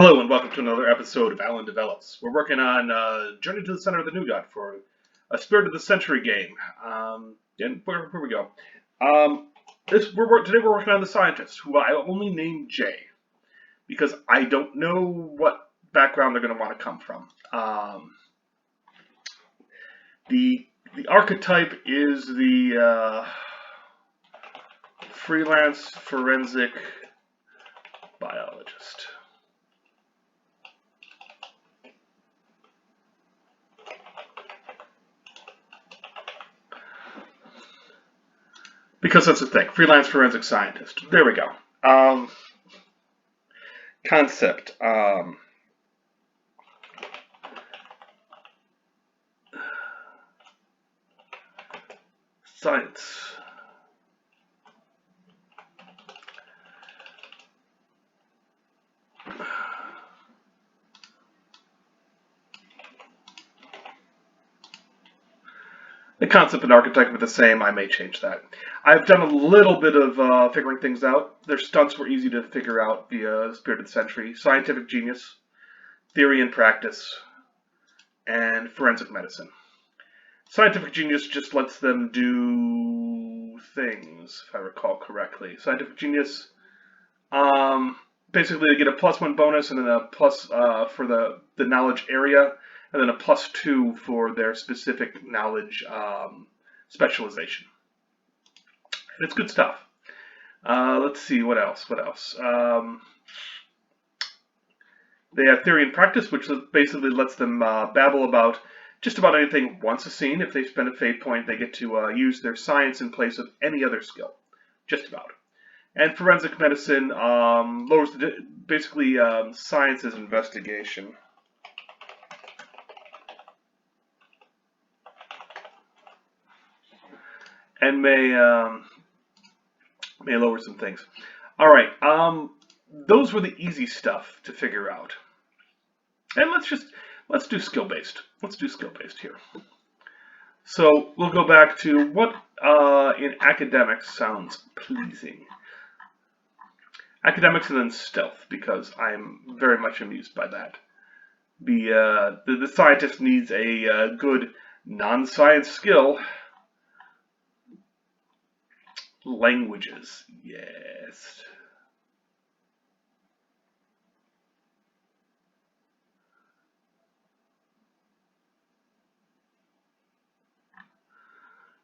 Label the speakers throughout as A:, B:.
A: Hello and welcome to another episode of Alan Develops. We're working on Journey to the Center of the Nougat for a Spirit of the Century game. And where we go? Today we're working on the scientist, who I only named Jay, because I don't know what background they're going to want to come from. The archetype is the freelance forensic biologist. Because that's the thing. Freelance forensic scientist. There we go. Concept. Science. The concept and archetype are the same. I may change that. I've done a little bit of figuring things out. Their stunts were easy to figure out via Spirit of the Century. Scientific genius, theory and practice, and forensic medicine. Scientific genius just lets them do things, if I recall correctly. Scientific genius, basically they get a +1 bonus and then a plus for the knowledge area, and then a +2 for their specific knowledge specialization. And it's good stuff. Let's see, what else? They have theory and practice, which basically lets them babble about just about anything once a scene. If they spend a fate point, they get to use their science in place of any other skill. Just about. And forensic medicine lowers basically science is investigation. And may lower some things. All right, those were the easy stuff to figure out. And let's do skill based. Let's do skill based here. So we'll go back to what in academics sounds pleasing. Academics and then stealth, because I'm very much amused by that. The scientist needs a good non-science skill. Languages, yes.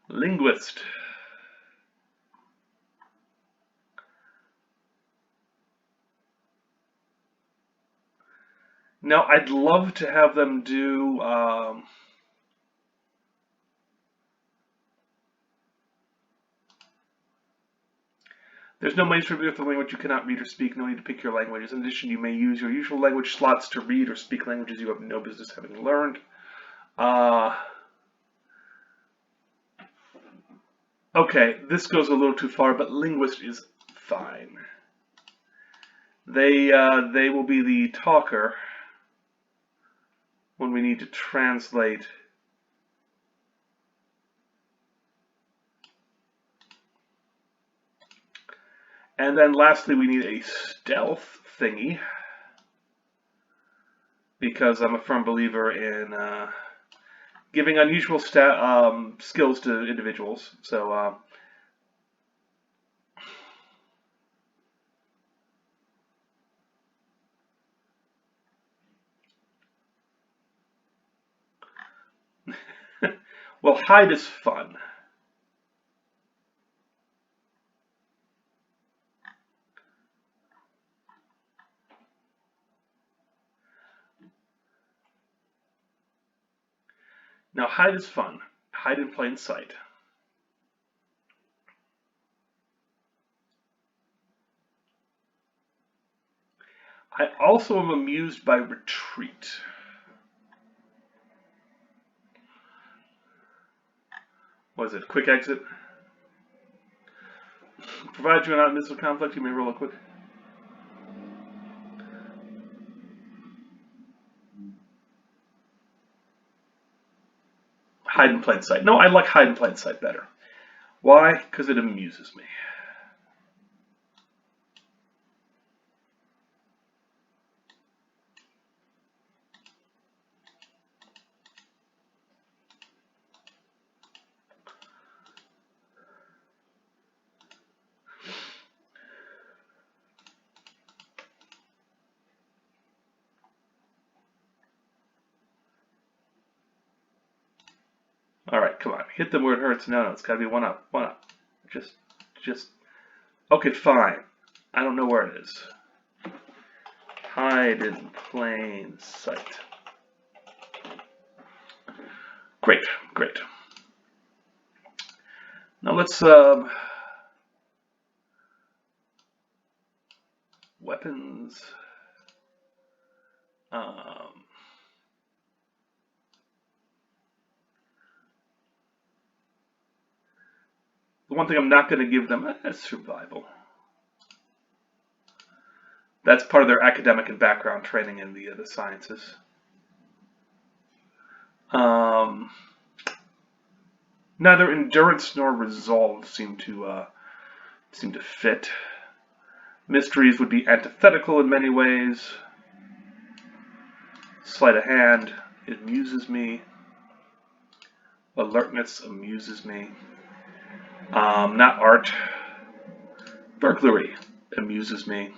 A: Linguist. Now, I'd love to have them do there's no mainstream of the language you cannot read or speak. No need to pick your languages. In addition, you may use your usual language slots to read or speak languages you have no business having learned. Okay, this goes a little too far, but linguist is fine. They will be the talker when we need to translate. And then lastly, we need a stealth thingy, because I'm a firm believer in giving unusual skills to individuals. So well, hide is fun. Now, hide is fun. Hide in plain sight. I also am amused by retreat. What is it? Quick exit? Provided you are not in the midst of conflict, you may roll a quick. Hide in plain sight. No, I like hide in plain sight better. Why? Because it amuses me. All right, come on. Hit them where it hurts. No, it's got to be one up. One up. Just. Okay, fine. I don't know where it is. Hide in plain sight. Great, great. Now let's, weapons. The one thing I'm not going to give them is survival. That's part of their academic and background training in the sciences. Neither endurance nor resolve seem to fit. Mysteries would be antithetical in many ways. Sleight of hand amuses me. Alertness amuses me. Not art. Burglary amuses me.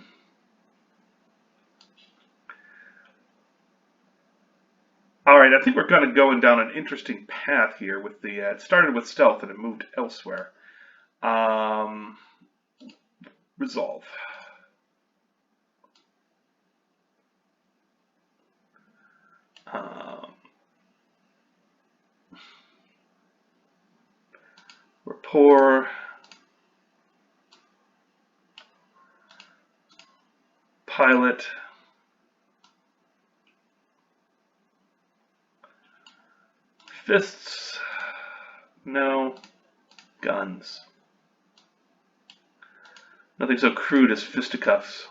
A: All right, I think we're kind of going down an interesting path here with the, it started with stealth and it moved elsewhere. Resolve. Rapport. Pilot. Fists. No. Guns. Nothing so crude as fisticuffs.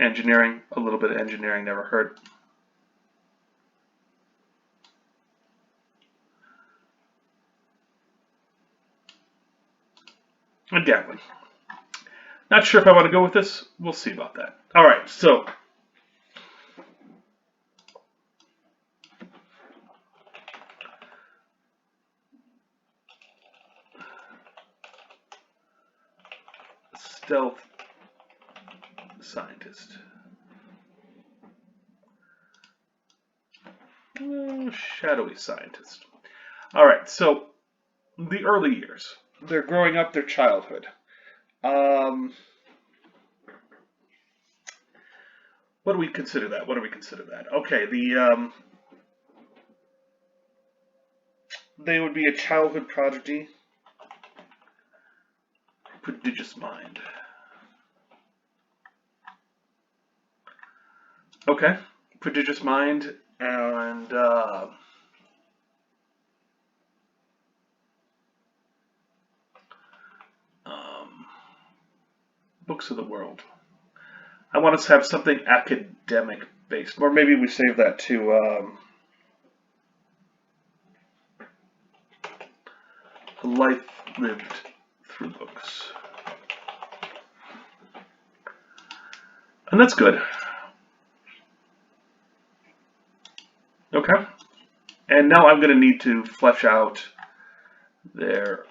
A: Engineering. A little bit of engineering never hurt. And gambling. Not sure if I want to go with this. We'll see about that. All right, so stealth scientist. Shadowy scientist. All right, so the early years. They're growing up, their childhood. What do we consider that? Okay, they would be a childhood prodigy. Prodigious mind. Okay, prodigious mind and books of the world. I want us to have something academic based, or maybe we save that to a life lived through books. And that's good. Okay. And now I'm going to need to flesh out their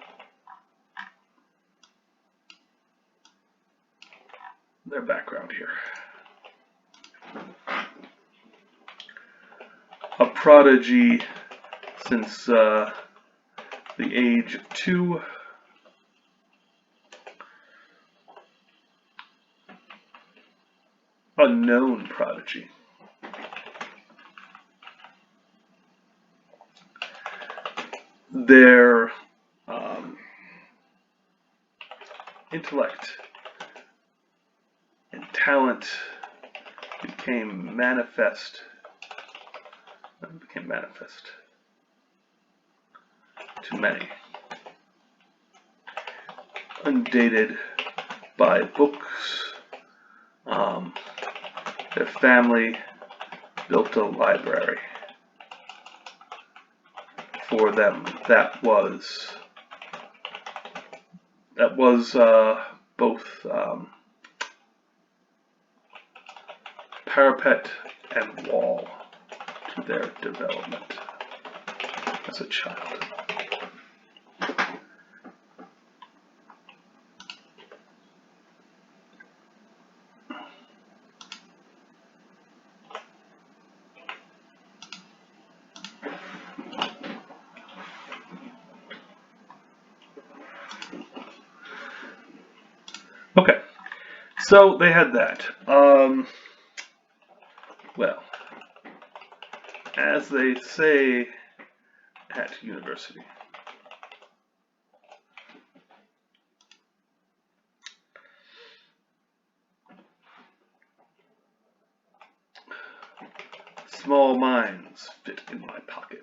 A: background here. A prodigy since the age of 2. A known prodigy. Their intellect and talent became manifest to many, undated by books. Their family built a library for them that was both parapet and wall to their development as a child. Okay, so they had that. Well, as they say at university. Small minds fit in my pocket.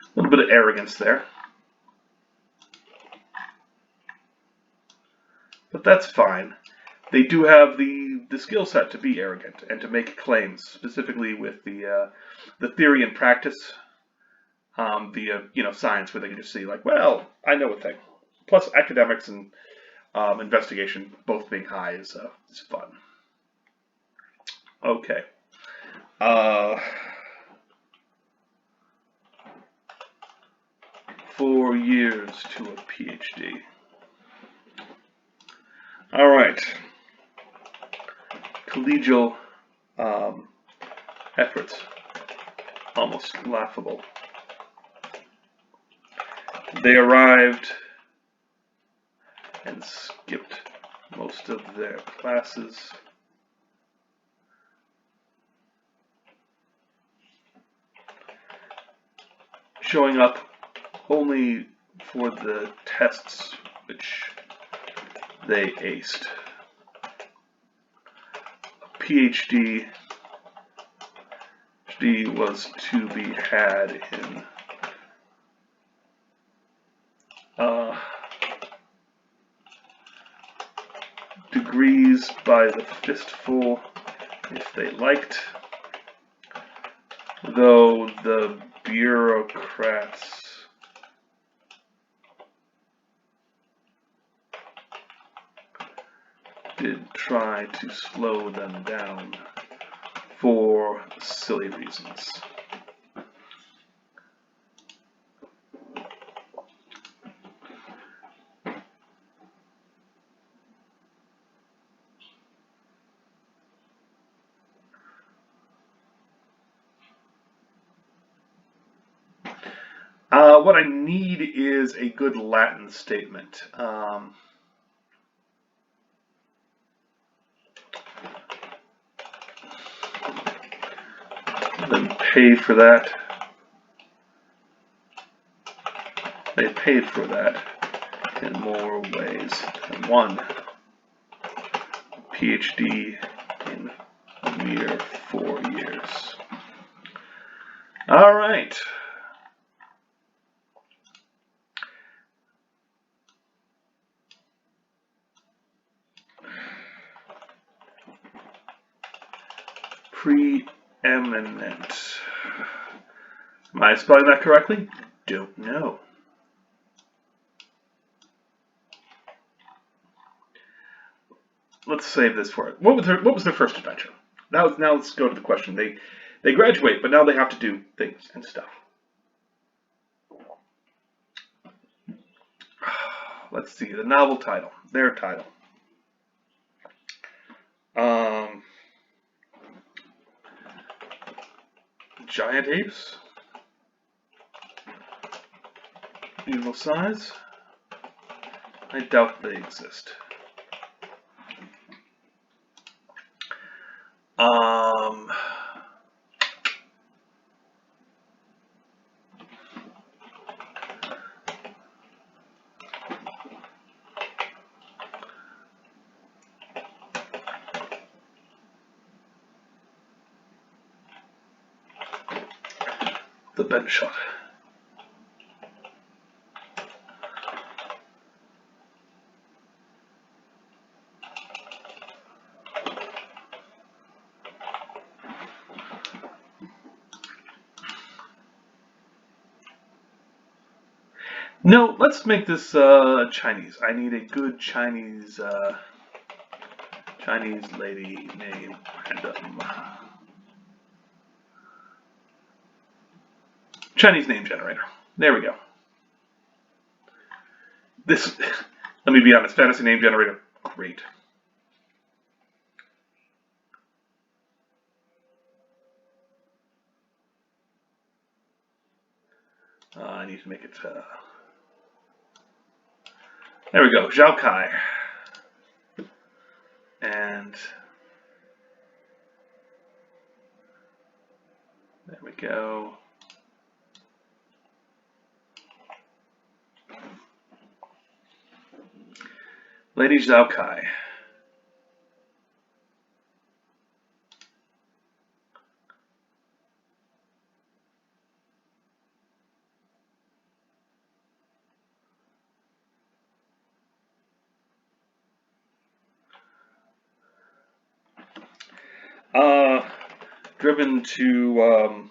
A: A little bit of arrogance there. But that's fine. They do have the skill set to be arrogant and to make claims, specifically with the theory and practice, science, where they can just see like, well, I know a thing. Plus, academics and investigation both being high is fun. Okay. Uh, 4 years to a PhD. All right. Collegial efforts. Almost laughable. They arrived and skipped most of their classes. Showing up only for the tests which they aced. A PhD was to be had in degrees by the fistful if they liked, though the bureaucrats did try to slow them down for silly reasons. What I need is a good Latin statement. Then paid for that. They paid for that in more ways than one. PhD in a mere 4 years. All right. Preeminent. Am I spelling that correctly? Don't know. Let's save this for it. What was their first adventure? Now let's go to the question. They graduate, but now they have to do things and stuff. Let's see the novel title. Their title. Giant apes. Evil size. I doubt they exist. The bench shot. No, let's make this Chinese. I need a good Chinese lady name. Chinese name generator. There we go. This, let me be honest, fantasy name generator, great. I need to make it. There we go, Zhao Kai. And there we go. Lady Zhao Kai. Driven to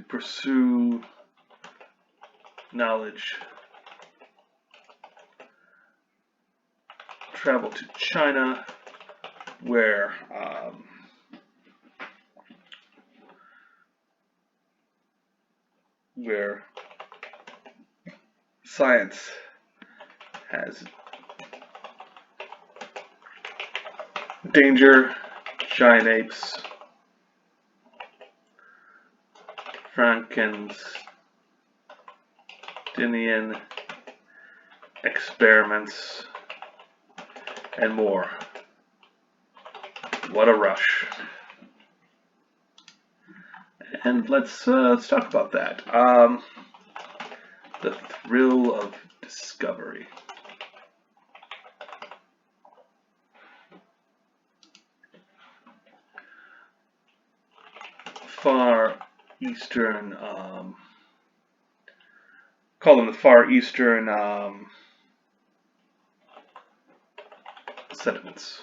A: pursue knowledge, travel to China, where science has danger, giant apes, Frankensteinian experiments, and more. What a rush. And let's talk about that. The thrill of discovery. Far Eastern, call them the Far Eastern sediments.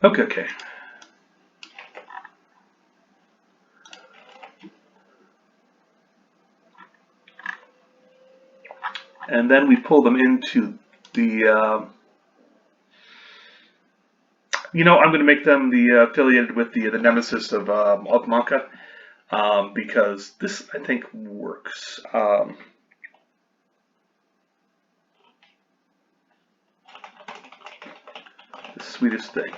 A: Okay. And then we pull them into the, I'm going to make them the affiliated with the nemesis of Alchmanka, because this, I think, works. The sweetest thing.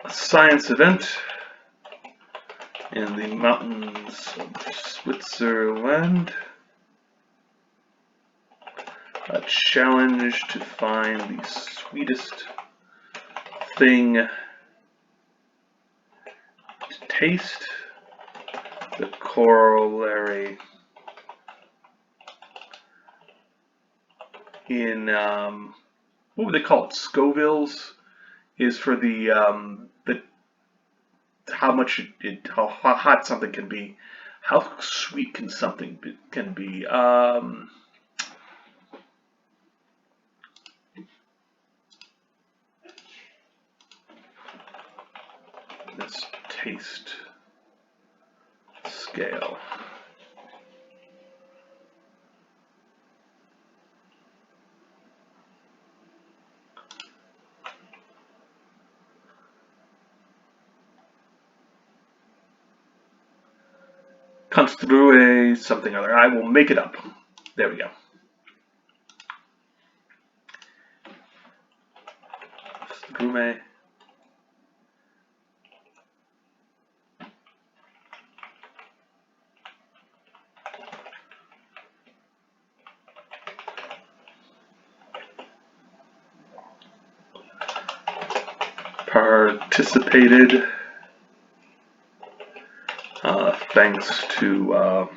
A: A science event in the mountains of Switzerland. A challenge to find the sweetest thing to taste. The corollary in what would they call it? Scovilles is for the how much how hot something can be, how sweet can something can be. This taste scale. Construe something other. I will make it up. There we go. Construe. Participated thanks to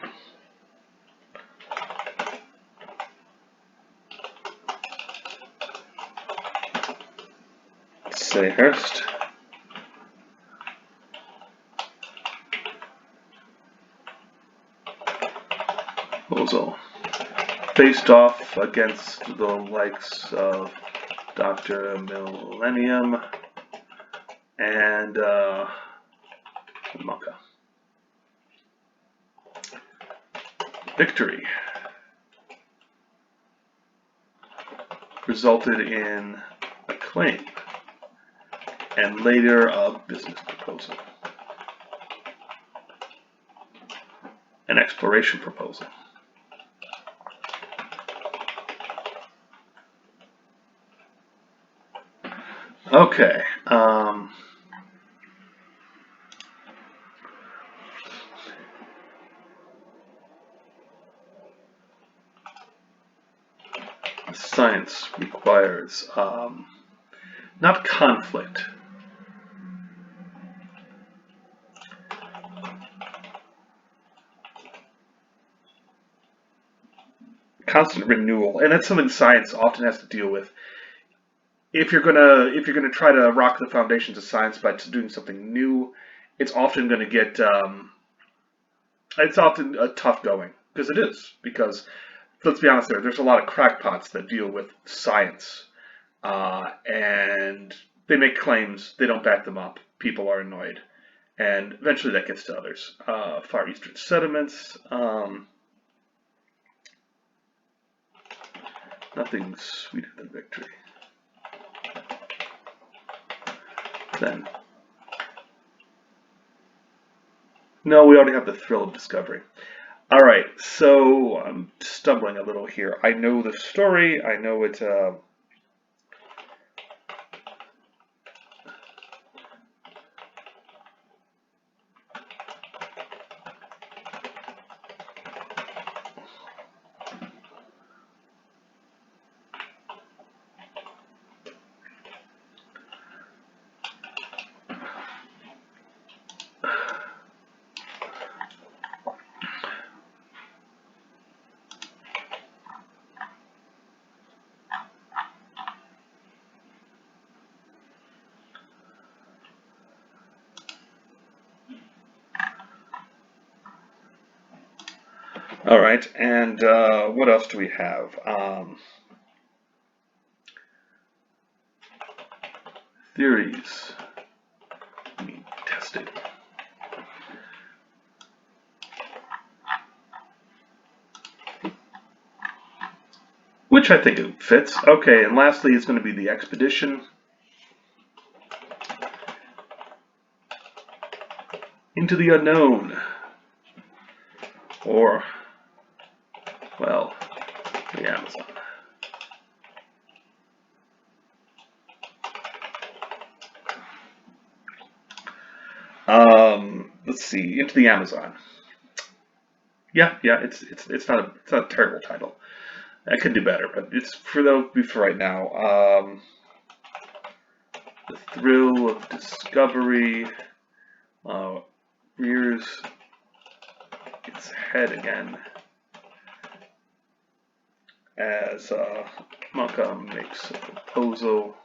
A: Sayhurst. Proposal. Faced off against the likes of Dr. Millennium and Maka. Victory. resulted in a claim and later a business proposal, an exploration proposal. Okay. Science requires not conflict. Constant renewal, and that's something science often has to deal with. If you're gonna try to rock the foundations of science by doing something new, it's often going to get it's often a tough going because it is because let's be honest, there's a lot of crackpots that deal with science, and they make claims, they don't back them up. People are annoyed, and eventually that gets to others. Far Eastern sediments. Nothing sweeter than victory. Then. No, we already have the thrill of discovery. Alright, so I'm stumbling a little here. I know the story, I know it, all right, and what else do we have? Theories need testing. Which I think it fits. Okay, and lastly is going to be the expedition into the unknown. Or, well, the Amazon. Let's see, into the Amazon. Yeah, it's not a terrible title. I could do better, but it's for right now. The thrill of discovery rears its head again as Monka makes a proposal.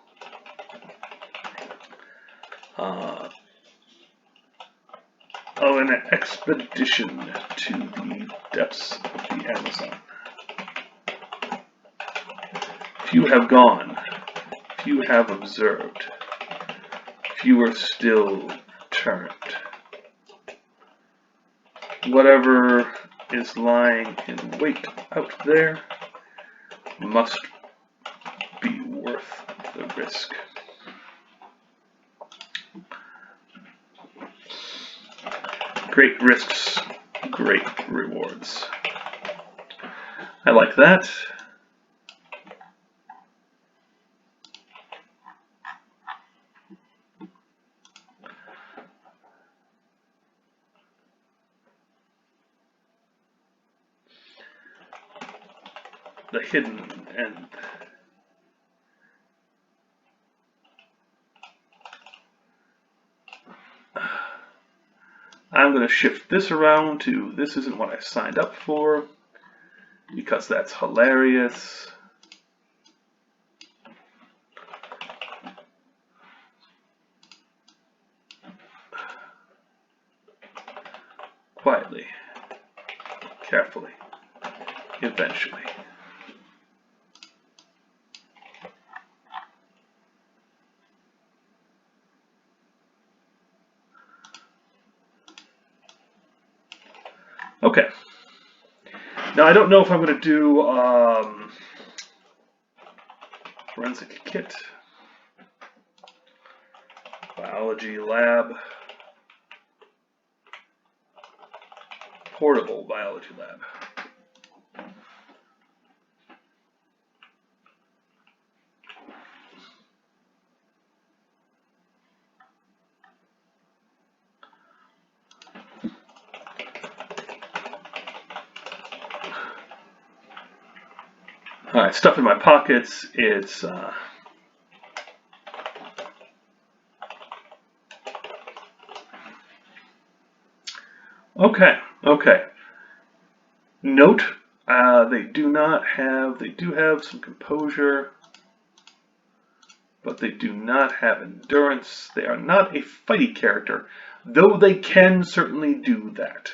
A: Of an expedition to the depths of the Amazon. Few have gone, few have observed, fewer still turned. Whatever is lying in wait out there must be worth the risk. Great risks, great rewards. I like that. The hidden end. I'm going to shift this around to this isn't what I signed up for because that's hilarious. Quietly, carefully, eventually. Okay. Now I don't know if I'm going to do forensic kit, biology lab, portable biology lab. All right, stuff in my pockets. It's okay. Note, they do have some composure, but they do not have endurance. They are not a fighty character, though they can certainly do that.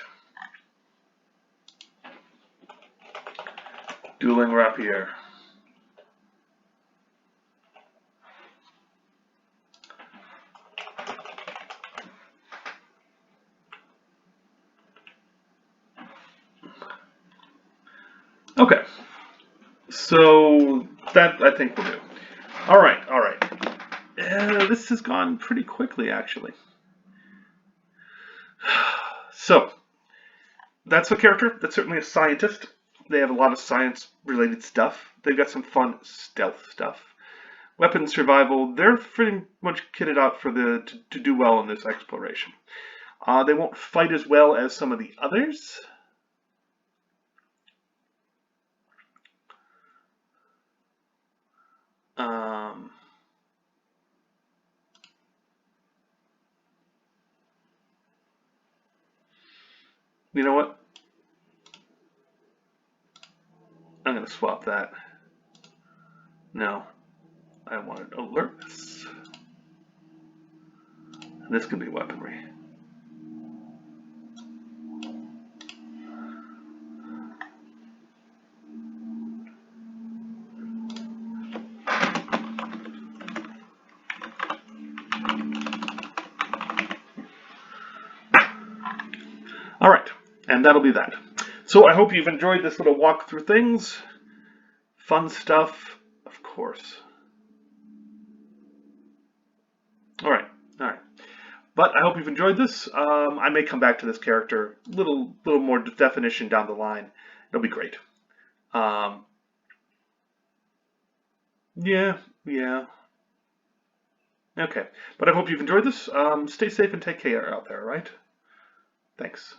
A: Dueling rapier. Okay, so that I think will do. All right. This has gone pretty quickly, actually. So that's a character. That's certainly a scientist. They have a lot of science-related stuff. They've got some fun stealth stuff. Weapon survival. They're pretty much kitted out for to do well in this exploration. They won't fight as well as some of the others. You know what? I'm going to swap that. No, I wanted alertness. And this could be weaponry. All right, and that'll be that. So I hope you've enjoyed this little walk through things. Fun stuff, of course. All right. But I hope you've enjoyed this. I may come back to this character, little more definition down the line. It'll be great. Yeah. Okay, but I hope you've enjoyed this. Stay safe and take care out there, all right? Thanks.